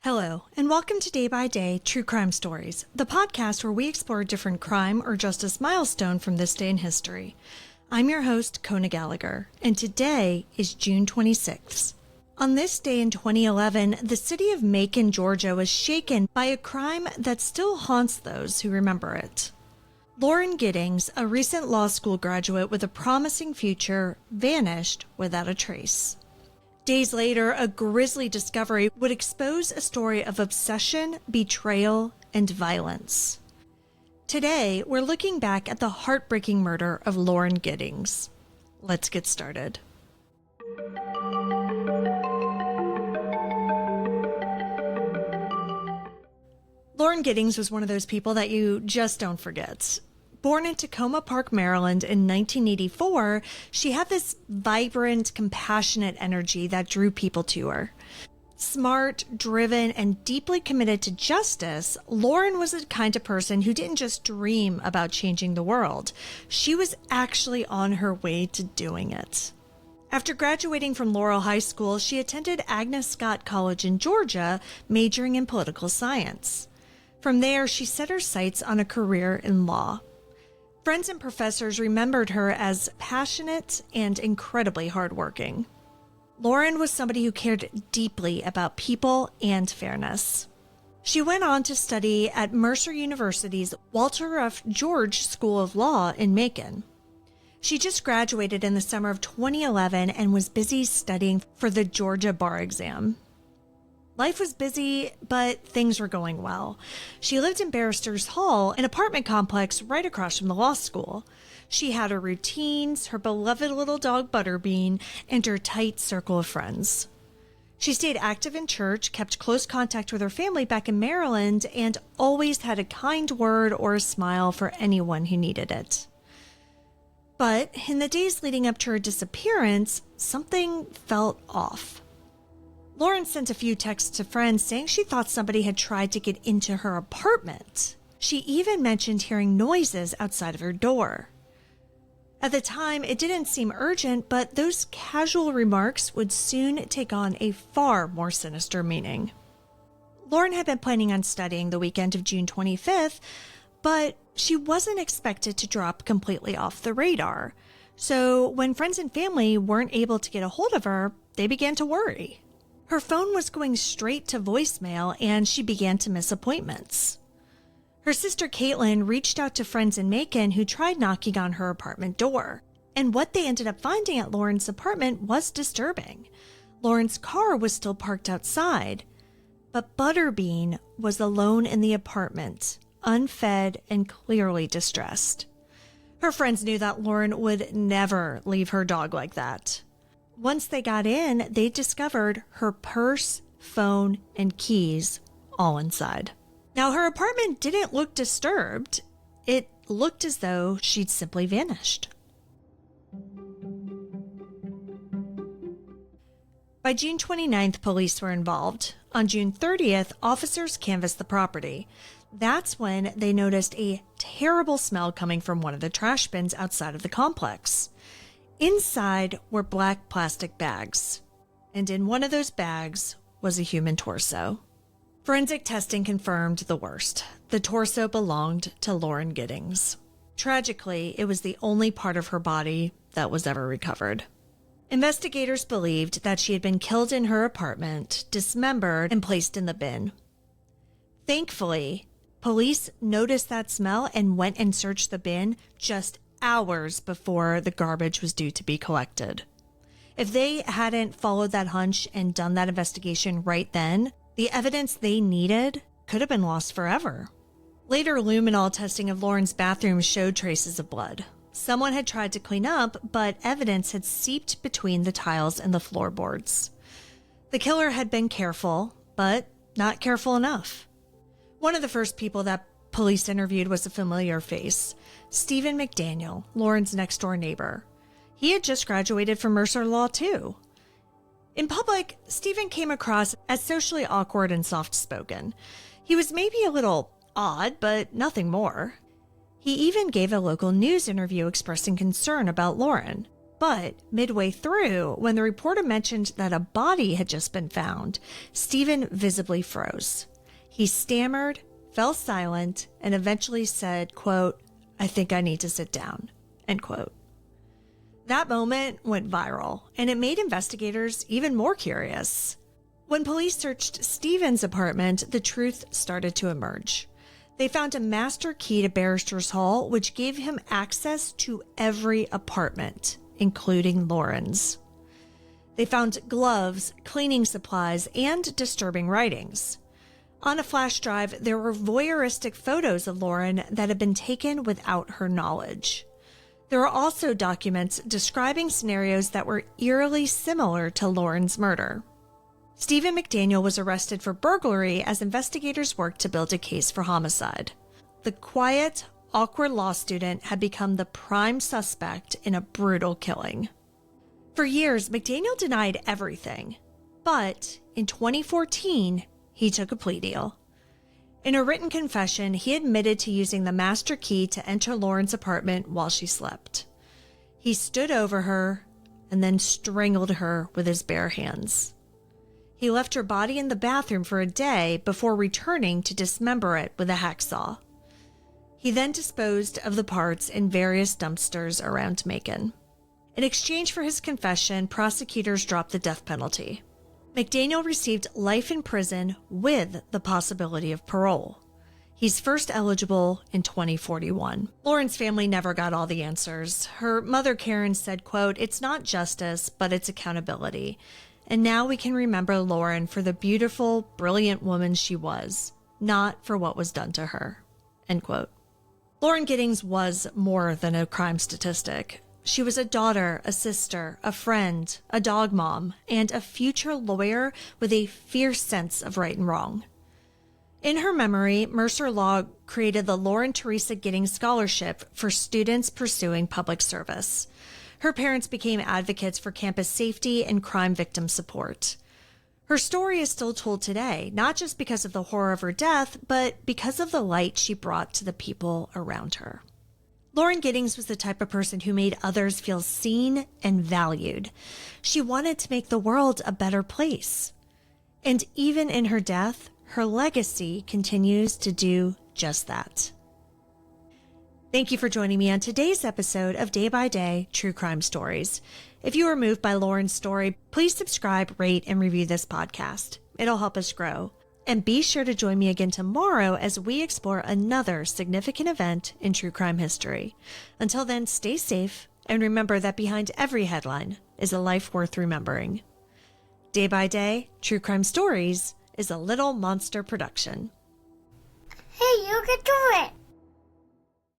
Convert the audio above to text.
Hello, and welcome to Day by Day True Crime Stories, the podcast where we explore a different crime or justice milestone from this day in history. I'm your host, Kona Gallagher, and today is June 26th. On this day in 2011, the city of Macon, Georgia was shaken by a crime that still haunts those who remember it. Lauren Giddings, a recent law school graduate with a promising future, vanished without a trace. Days later, a grisly discovery would expose a story of obsession, betrayal, and violence. Today, we're looking back at the heartbreaking murder of Lauren Giddings. Let's get started. Lauren Giddings was one of those people that you just don't forget. Born in Tacoma Park, Maryland in 1984, she had this vibrant, compassionate energy that drew people to her. Smart, driven, and deeply committed to justice, Lauren was the kind of person who didn't just dream about changing the world. She was actually on her way to doing it. After graduating from Laurel High School, she attended Agnes Scott College in Georgia, majoring in political science. From there, she set her sights on a career in law. Friends and professors remembered her as passionate and incredibly hardworking. Lauren was somebody who cared deeply about people and fairness. She went on to study at Mercer University's Walter F. George School of Law in Macon. She just graduated in the summer of 2011 and was busy studying for the Georgia bar exam. Life was busy, but things were going well. She lived in Barrister's Hall, an apartment complex right across from the law school. She had her routines, her beloved little dog Butterbean, and her tight circle of friends. She stayed active in church, kept close contact with her family back in Maryland, and always had a kind word or a smile for anyone who needed it. But in the days leading up to her disappearance, something felt off. Lauren sent a few texts to friends saying she thought somebody had tried to get into her apartment. She even mentioned hearing noises outside of her door. At the time, it didn't seem urgent, but those casual remarks would soon take on a far more sinister meaning. Lauren had been planning on studying the weekend of June 25th, but she wasn't expected to drop completely off the radar. So when friends and family weren't able to get a hold of her, they began to worry. Her phone was going straight to voicemail, and she began to miss appointments. Her sister Caitlin reached out to friends in Macon who tried knocking on her apartment door. And what they ended up finding at Lauren's apartment was disturbing. Lauren's car was still parked outside, but Butterbean was alone in the apartment, unfed and clearly distressed. Her friends knew that Lauren would never leave her dog like that. Once they got in, they discovered her purse, phone, and keys all inside. Now, her apartment didn't look disturbed. It looked as though she'd simply vanished. By June 29th, police were involved. On June 30th, officers canvassed the property. That's when they noticed a terrible smell coming from one of the trash bins outside of the complex. Inside were black plastic bags, and in one of those bags was a human torso. Forensic testing confirmed the worst. The torso belonged to Lauren Giddings. Tragically, it was the only part of her body that was ever recovered. Investigators believed that she had been killed in her apartment, dismembered, and placed in the bin. Thankfully, police noticed that smell and went and searched the bin just hours before the garbage was due to be collected. If they hadn't followed that hunch and done that investigation right then, the evidence they needed could have been lost forever. Later luminol testing of Lauren's bathroom showed traces of blood. Someone had tried to clean up, but evidence had seeped between the tiles and the floorboards. The killer had been careful, but not careful enough. One of the first people that police interviewed was a familiar face, Stephen McDaniel, Lauren's next-door neighbor. He had just graduated from Mercer Law, too. In public, Stephen came across as socially awkward and soft-spoken. He was maybe a little odd, but nothing more. He even gave a local news interview expressing concern about Lauren. But midway through, when the reporter mentioned that a body had just been found, Stephen visibly froze. He stammered, fell silent, and eventually said, quote, "I think I need to sit down," end quote. That moment went viral, and it made investigators even more curious. When police searched Stephen's apartment, the truth started to emerge. They found a master key to Barrister's Hall, which gave him access to every apartment, including Lauren's. They found gloves, cleaning supplies, and disturbing writings. On a flash drive, there were voyeuristic photos of Lauren that had been taken without her knowledge. There were also documents describing scenarios that were eerily similar to Lauren's murder. Stephen McDaniel was arrested for burglary as investigators worked to build a case for homicide. The quiet, awkward law student had become the prime suspect in a brutal killing. For years, McDaniel denied everything, but in 2014, he took a plea deal. In a written confession, he admitted to using the master key to enter Lauren's apartment while she slept. He stood over her and then strangled her with his bare hands. He left her body in the bathroom for a day before returning to dismember it with a hacksaw. He then disposed of the parts in various dumpsters around Macon. In exchange for his confession, prosecutors dropped the death penalty. McDaniel received life in prison with the possibility of parole. He's first eligible in 2041. Lauren's family never got all the answers. Her mother, Karen, said, quote, "It's not justice, but it's accountability. And now we can remember Lauren for the beautiful, brilliant woman she was, not for what was done to her," end quote. Lauren Giddings was more than a crime statistic. She was a daughter, a sister, a friend, a dog mom, and a future lawyer with a fierce sense of right and wrong. In her memory, Mercer Law created the Lauren Teresa Giddings Scholarship for students pursuing public service. Her parents became advocates for campus safety and crime victim support. Her story is still told today, not just because of the horror of her death, but because of the light she brought to the people around her. Lauren Giddings was the type of person who made others feel seen and valued. She wanted to make the world a better place. And even in her death, her legacy continues to do just that. Thank you for joining me on today's episode of Day by Day True Crime Stories. If you were moved by Lauren's story, please subscribe, rate, and review this podcast. It'll help us grow. And be sure to join me again tomorrow as we explore another significant event in true crime history. Until then, stay safe and remember that behind every headline is a life worth remembering. Day by Day True Crime Stories is a Little Monster production. Hey, you can do it!